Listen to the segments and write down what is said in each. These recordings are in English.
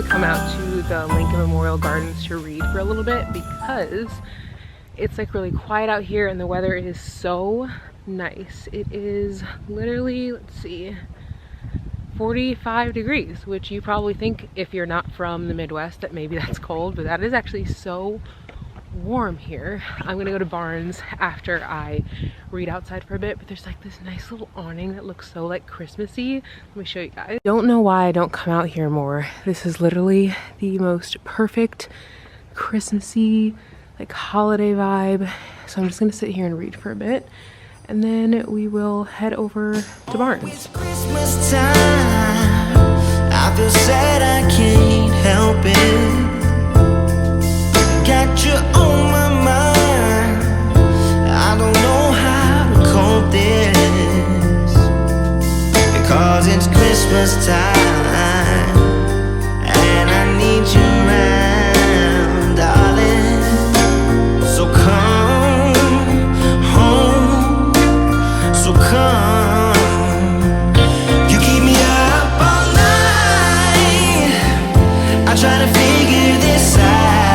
come out to the Lincoln Memorial Gardens to read for a little bit because it's like really quiet out here and the weather is so nice. It is literally, let's see, 45 degrees, which you probably think if you're not from the Midwest that maybe that's cold, but that is actually so warm here. I'm gonna go to Barnes after I read outside for a bit, but there's like this nice little awning that looks so like Christmassy. Let me show you guys. Don't know why I don't come out here more. This is literally the most perfect Christmassy like holiday vibe. So I'm just gonna sit here and read for a bit and then we will head over to Barnes. It's Christmas time. I feel sad, I can't help it. Got you on my mind. I don't know how to cope this, because it's Christmas time and I need you around, darling. So come home, so come. You keep me up all night. I try to figure this out,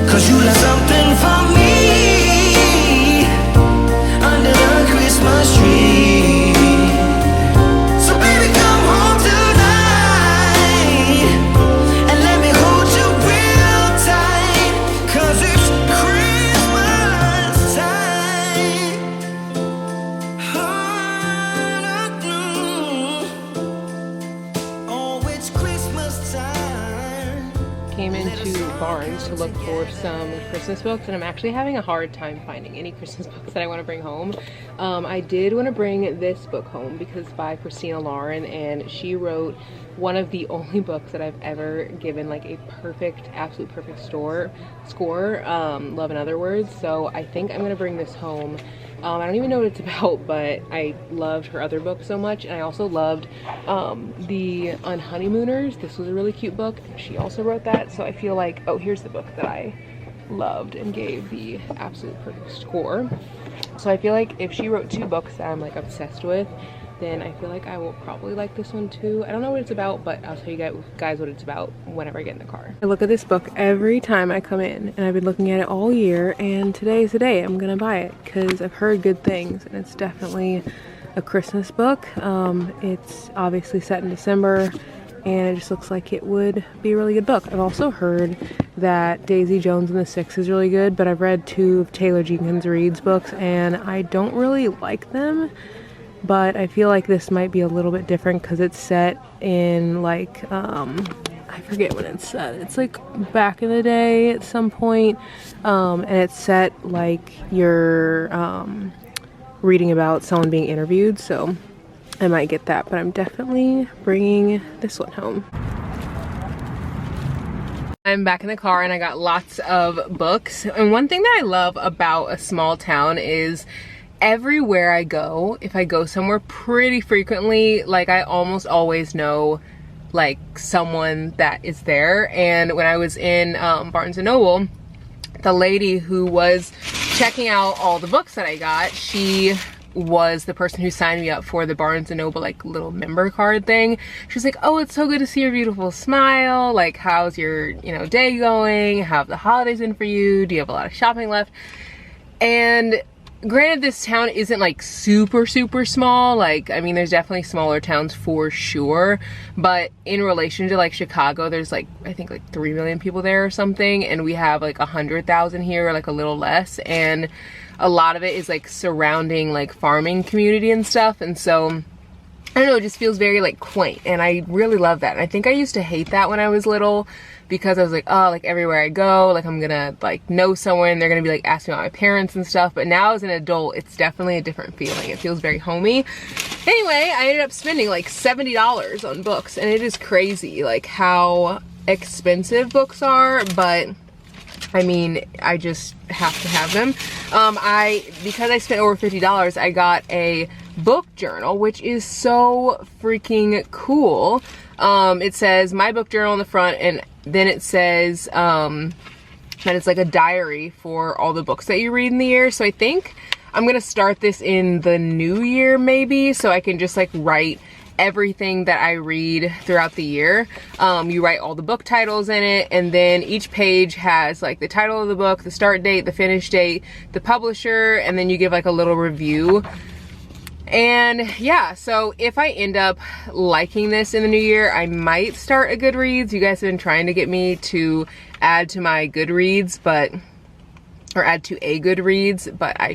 'cause you left something for me under the Christmas tree. So baby, come home tonight and let me hold you real tight, 'cause it's Christmas time. Oh, it's Christmas time. Came into Barnes to look for some Christmas books and I'm actually having a hard time finding any Christmas books that I want to bring home. I did want to bring this book home because it's by Christina Lauren and she wrote one of the only books that I've ever given like a perfect, absolute perfect score, Love in Other Words. So I think I'm going to bring this home. I don't even know what it's about, but I loved her other book so much, and I also loved the Unhoneymooners. This was a really cute book, and she also wrote that, so I feel like, oh, here's the book that I loved and gave the absolute perfect score. So I feel like if she wrote two books that I'm like obsessed with, then I feel like I will probably like this one too. I don't know what it's about, but I'll tell you guys what it's about whenever I get in the car. I look at this book every time I come in, and I've been looking at it all year, and today is the day I'm gonna buy it because I've heard good things, and it's definitely a Christmas book. It's obviously set in December, and it just looks like it would be a really good book. I've also heard that Daisy Jones and the Six is really good, but I've read two of Taylor Jenkins Reid's books, and I don't really like them. But I feel like this might be a little bit different because it's set in like, I forget when it's set. It's like back in the day at some point. And it's set like you're reading about someone being interviewed. So I might get that, but I'm definitely bringing this one home. I'm back in the car and I got lots of books. And one thing that I love about a small town is everywhere I go, if I go somewhere pretty frequently, like I almost always know like someone that is there. And when I was in Barnes & Noble, the lady who was checking out all the books that I got, she was the person who signed me up for the Barnes & Noble like little member card thing. She's like, oh, it's so good to see your beautiful smile. Like, how's your, day going? How have the holidays been for you? Do you have a lot of shopping left? And granted, this town isn't like super small. Like, I mean, there's definitely smaller towns for sure, but in relation to like Chicago, there's like, I think like 3 million people there or something, and we have like 100,000 here, or like a little less, and a lot of it is like surrounding like farming community and stuff. And so I don't know, it just feels very like quaint, and I really love that. And I think I used to hate that when I was little, because I was like, oh, like everywhere I go, like I'm gonna like know someone, they're gonna be like asking about my parents and stuff. But now as an adult, it's definitely a different feeling. It feels very homey. Anyway, I ended up spending like $70 on books, and it is crazy like how expensive books are, but I mean, I just have to have them. Because I spent over $50, I got a book journal, which is so freaking cool. It says my book journal on the front, and then it says that it's like a diary for all the books that you read in the year. So I think I'm gonna start this in the new year maybe, so I can just like write everything that I read throughout the year. You write all the book titles in it, and then each page has like the title of the book, the start date, the finish date, the publisher, and then you give like a little review. And yeah, so if I end up liking this in the new year, I might start a Goodreads. You guys have been trying to get me to add to my Goodreads, or add to a Goodreads, but I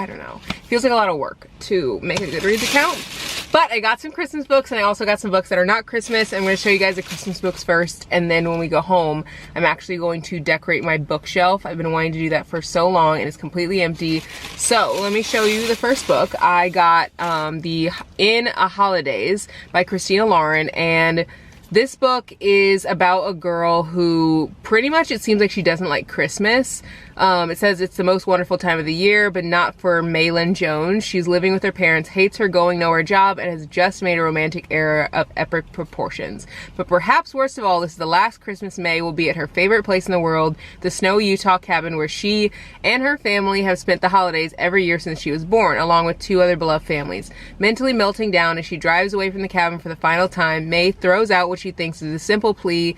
don't know. It feels like a lot of work to make a Goodreads account. But I got some Christmas books, and I also got some books that are not Christmas. I'm going to show you guys the Christmas books first, and then when we go home, I'm actually going to decorate my bookshelf. I've been wanting to do that for so long, and it's completely empty. So let me show you the first book. I got the In a Holidays by Christina Lauren, and this book is about a girl who pretty much, it seems like she doesn't like Christmas. It says it's the most wonderful time of the year, but not for Maylin Jones. She's living with her parents, hates her going nowhere job, and has just made a romantic error of epic proportions. But perhaps worst of all, this is the last Christmas May will be at her favorite place in the world, the snowy Utah cabin where she and her family have spent the holidays every year since she was born, along with 2 other beloved families. Mentally melting down as she drives away from the cabin for the final time, May throws out what she thinks is a simple plea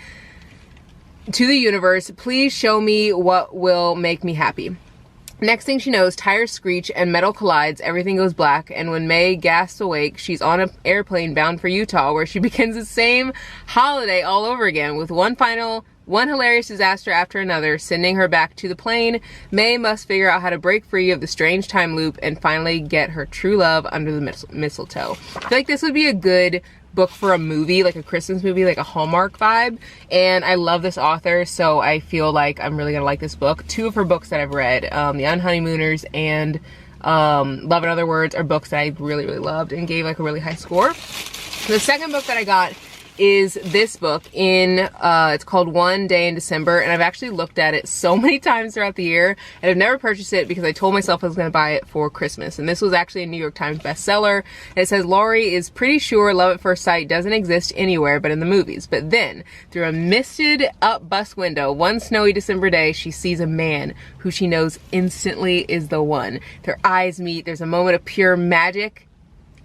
to the universe: please show me what will make me happy. Next thing she knows, tires screech and metal collides, everything goes black, and when May gasps awake, she's on an airplane bound for Utah, where she begins the same holiday all over again, with one hilarious disaster after another sending her back to the plane. May must figure out how to break free of the strange time loop and finally get her true love under the mistletoe. I feel like this would be a good book for a movie, like a Christmas movie, like a Hallmark vibe, and I love this author, so I feel like I'm really gonna like this book. 2 of her books that I've read, The Unhoneymooners and Love in Other Words, are books that I really, really loved and gave like a really high score. The second book that I got is this book it's called One Day in December, and I've actually looked at it so many times throughout the year, and I've never purchased it because I told myself I was going to buy it for Christmas. And this was actually a New York Times bestseller, and it says Laurie is pretty sure love at first sight doesn't exist anywhere but in the movies. But then, through a misted up bus window, one snowy December day, she sees a man who she knows instantly is the one. Their eyes meet, there's a moment of pure magic,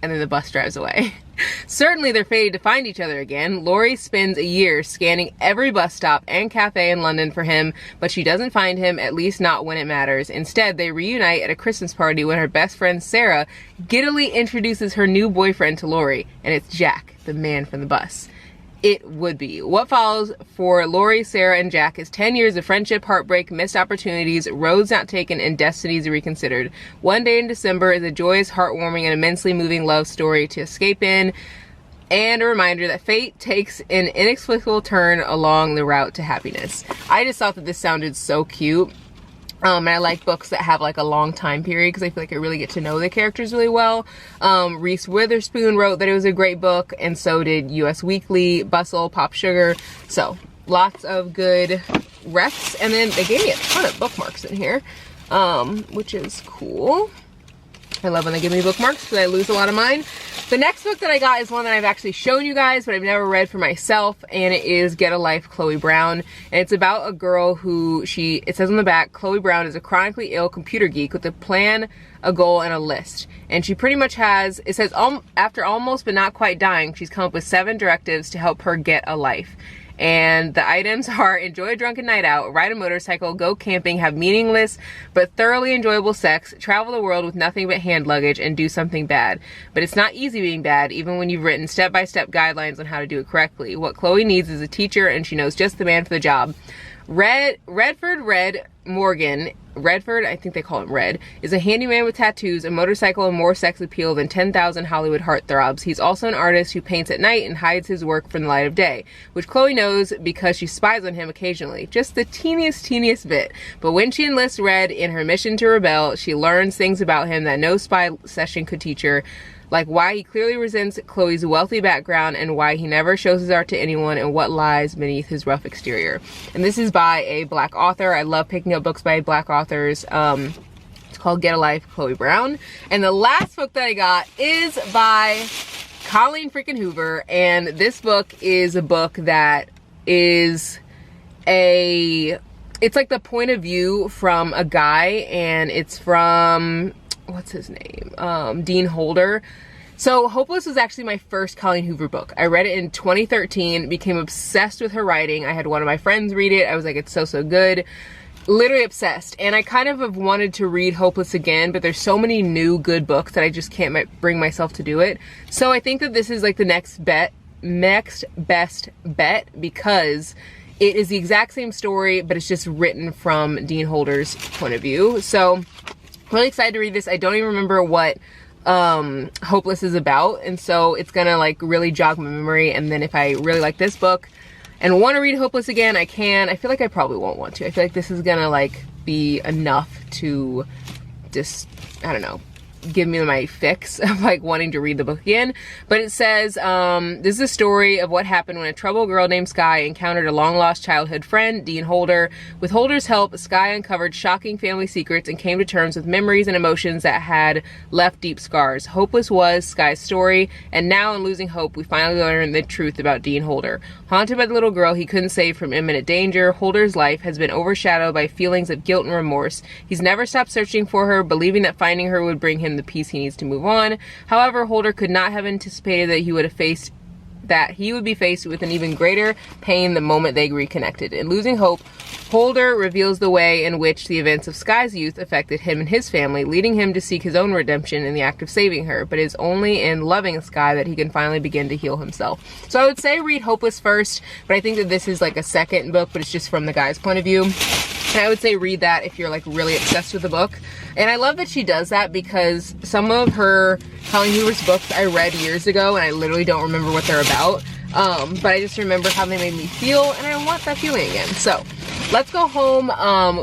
and then the bus drives away. Certainly they're fated to find each other again. Laurie spends a year scanning every bus stop and cafe in London for him, but she doesn't find him, at least not when it matters. Instead, they reunite at a Christmas party when her best friend Sarah giddily introduces her new boyfriend to Laurie, and it's Jack, the man from the bus. It would be. What follows for Laurie, Sarah, and Jack is 10 years of friendship, heartbreak, missed opportunities, roads not taken, and destinies reconsidered. One Day in December is a joyous, heartwarming, and immensely moving love story to escape in, and a reminder that fate takes an inexplicable turn along the route to happiness. I just thought that this sounded so cute. And I like books that have like a long time period because I feel like I really get to know the characters really well. Reese Witherspoon wrote that it was a great book, and so did US Weekly, Bustle, Pop Sugar. So lots of good recs, and then they gave me a ton of bookmarks in here, which is cool. I love when they give me bookmarks because I lose a lot of mine. The next book that I got is one that I've actually shown you guys, but I've never read for myself, and it is Get a Life, Chloe Brown. And it's about a girl who it says on the back, Chloe Brown is a chronically ill computer geek with a plan, a goal, and a list. And she pretty much has, it says, after almost but not quite dying, she's come up with 7 directives to help her get a life. And the items are: enjoy a drunken night out, ride a motorcycle, go camping, have meaningless but thoroughly enjoyable sex, travel the world with nothing but hand luggage, and do something bad. But it's not easy being bad, even when you've written step-by-step guidelines on how to do it correctly. What Chloe needs is a teacher, and she knows just the man for the job. Redford Morgan, I think they call him Red, is a handyman with tattoos, a motorcycle, and more sex appeal than 10,000 Hollywood heartthrobs. He's also an artist who paints at night and hides his work from the light of day, which Chloe knows because she spies on him occasionally. Just the teeniest bit. But when she enlists Red in her mission to rebel, she learns things about him that no spy session could teach her, like why he clearly resents Chloe's wealthy background and why he never shows his art to anyone and what lies beneath his rough exterior. And this is by a Black author. I love picking up books by Black authors. It's called Get a Life, Chloe Brown. And the last book that I got is by Colleen freaking Hoover, and this book is a book that is it's like the point of view from a guy, and it's from, what's his name? Dean Holder. So Hopeless was actually my first Colleen Hoover book. I read it in 2013, became obsessed with her writing. I had one of my friends read it. I was like, it's so, so good. Literally obsessed. And I kind of have wanted to read Hopeless again, but there's so many new good books that I just can't bring myself to do it. So I think that this is like the next best bet, because it is the exact same story, but it's just written from Dean Holder's point of view. So really excited to read this. I don't even remember what Hopeless is about, and so it's gonna like really jog my memory. And then if I really like this book and want to read Hopeless again, I can. I feel like I probably won't want to. I feel like this is gonna like be enough to just, I don't know, give me my fix of like wanting to read the book again. But it says, this is a story of what happened when a troubled girl named Sky encountered a long-lost childhood friend, Dean Holder. With Holder's help, Sky uncovered shocking family secrets and came to terms with memories and emotions that had left deep scars. Hopeless was Sky's story, and now in losing hope, we finally learn the truth about Dean Holder. Haunted by the little girl he couldn't save from imminent danger, Holder's life has been overshadowed by feelings of guilt and remorse. He's never stopped searching for her, believing that finding her would bring him the peace he needs to move on. However, Holder could not have anticipated that he would be faced with an even greater pain the moment they reconnected. In losing hope, Holder reveals the way in which the events of Sky's youth affected him and his family, leading him to seek his own redemption in the act of saving her. But it is only in loving Sky that he can finally begin to heal himself. So I would say read Hopeless first, but I think that this is like a second book, but it's just from the guy's point of view. And I would say read that if you're like really obsessed with the book. And I love that she does that, because some of her Colleen Hoover's books I read years ago and I literally don't remember what they're about. But I just remember how they made me feel, and I want that feeling again. So let's go home.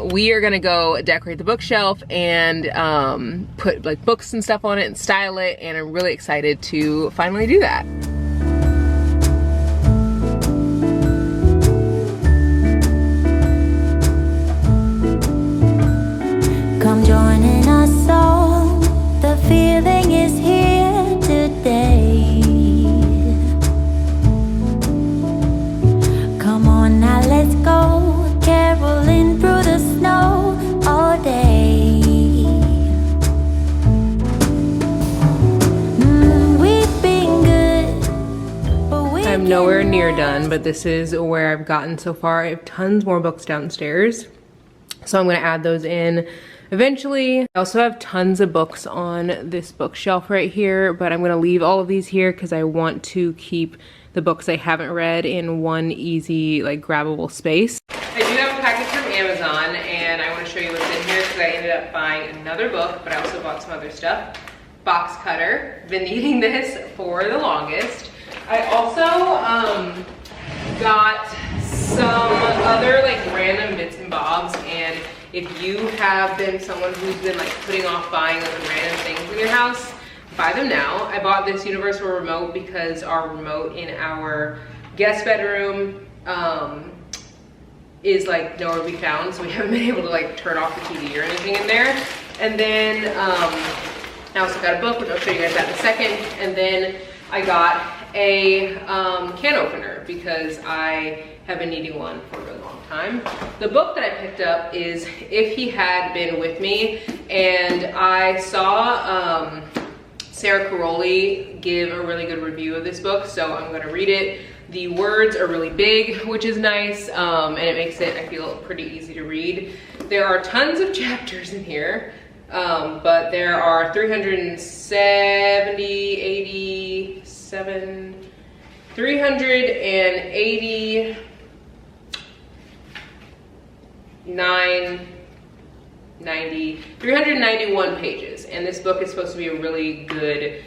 We are gonna go decorate the bookshelf and put like books and stuff on it and style it, and I'm really excited to finally do that. Come joining us all, the feeling is here today. Come on now, let's go, caroling through the snow all day. We've been good, but I'm nowhere near done, but this is where I've gotten so far. I have tons more books downstairs, so I'm gonna add those in eventually. I also have tons of books on this bookshelf right here, but I'm gonna leave all of these here because I want to keep the books I haven't read in one easy, like grabbable space. I do have a package from Amazon, and I want to show you what's in here because I ended up buying another book, but I also bought some other stuff. Box cutter, been needing this for the longest. I also got some other like random bits and bobs, and if you have been someone who's been like putting off buying like random things in your house, buy them now. I bought this universal remote because our remote in our guest bedroom is like nowhere to be found, so we haven't been able to like turn off the TV or anything in there. And then I also got a book, which I'll show you guys that in a second. And then I got a can opener because I have been needing one for a really long time. The book that I picked up is If He Had Been With Me, and I saw Sarah Caroli give a really good review of this book, so I'm gonna read it. The words are really big, which is nice, and it makes it, I feel, pretty easy to read. There are tons of chapters in here, but there are 380, 391 pages, and this book is supposed to be a really good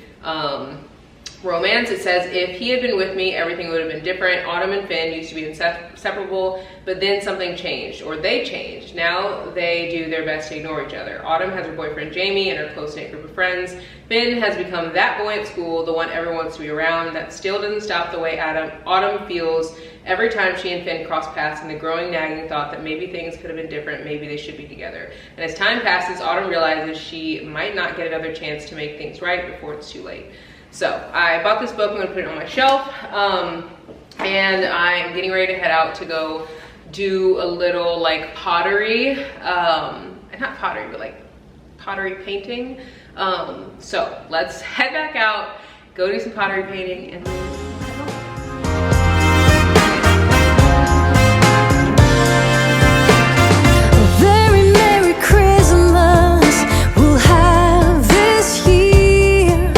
romance. It says, if he had been with me, everything would have been different. Autumn and Finn used to be inseparable, but then something changed, or they changed. Now they do their best to ignore each other. Autumn has her boyfriend Jamie and her close-knit group of friends. Finn has become that boy at school, the one everyone wants to be around. That still doesn't stop the way Autumn feels every time she and Finn cross paths, and the growing nagging thought that maybe things could have been different, maybe they should be together. And as time passes, Autumn realizes she might not get another chance to make things right before it's too late. So I bought this book, I'm gonna put it on my shelf, and I'm getting ready to head out to go do a little like pottery, not pottery, but like pottery painting. So let's head back out go do some pottery painting, and then head home. Very Merry Christmas we'll have this year.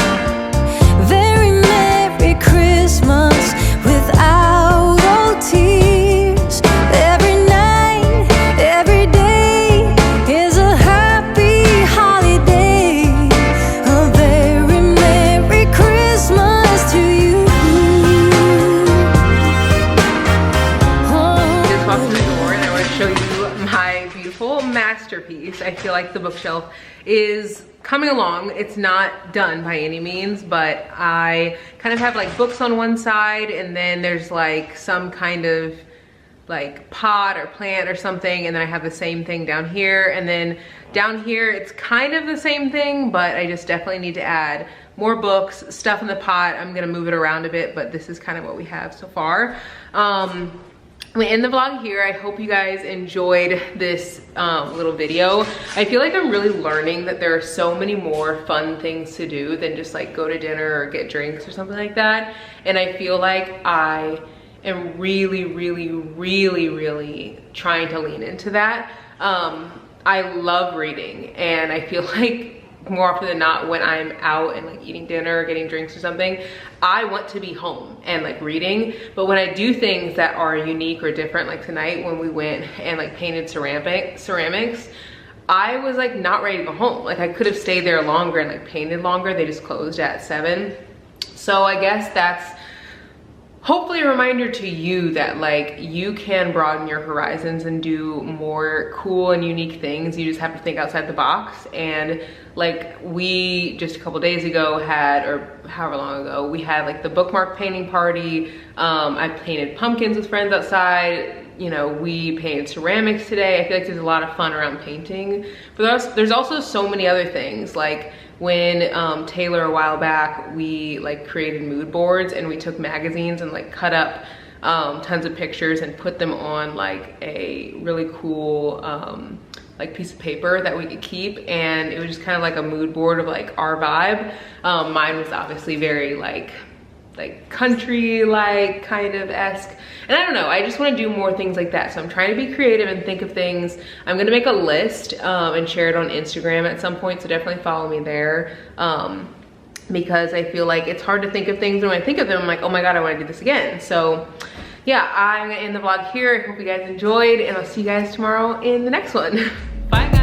Very Merry Christmas without all tears. Every night, every day is a happy holiday. A very Merry Christmas to you. Just walked through the door and I want to show you my beautiful masterpiece. I feel like the bookshelf is coming along. It's not done by any means, but I kind of have like books on one side, and then there's like some kind of like pot or plant or something, and then I have the same thing down here, and then down here it's kind of the same thing, but I just definitely need to add more books, stuff in the pot. I'm gonna move it around a bit, but this is kind of what we have so far. We end the vlog here. I hope you guys enjoyed this little video. I feel like I'm really learning that there are so many more fun things to do than just like go to dinner or get drinks or something like that. And I feel like I am really trying to lean into that. I love reading, and I feel like more often than not when I'm out and like eating dinner or getting drinks or something, I want to be home and like reading. But when I do things that are unique or different, like tonight when we went and like painted ceramics, I was like not ready to go home. Like I could have stayed there longer and like painted longer. They just closed at 7. So I guess that's hopefully a reminder to you that like you can broaden your horizons and do more cool and unique things. You just have to think outside the box. And like we just a couple days ago had, or however long ago, we had like the bookmark painting party. I painted pumpkins with friends outside. You know, we painted ceramics today. I feel like there's a lot of fun around painting. But there's also so many other things. Like when Taylor a while back, we like created mood boards, and we took magazines and like cut up tons of pictures and put them on like a really cool like piece of paper that we could keep, and it was just kind of like a mood board of like our vibe. Mine was obviously very like country like kind of esque, and I don't know, I just want to do more things like that. So I'm trying to be creative and think of things. I'm gonna make a list and share it on Instagram at some point, so definitely follow me there, because I feel like it's hard to think of things, and when I think of them I'm like, oh my god, I want to do this again. So yeah, I'm gonna end the vlog here. I hope you guys enjoyed, and I'll see you guys tomorrow in the next one. Bye guys.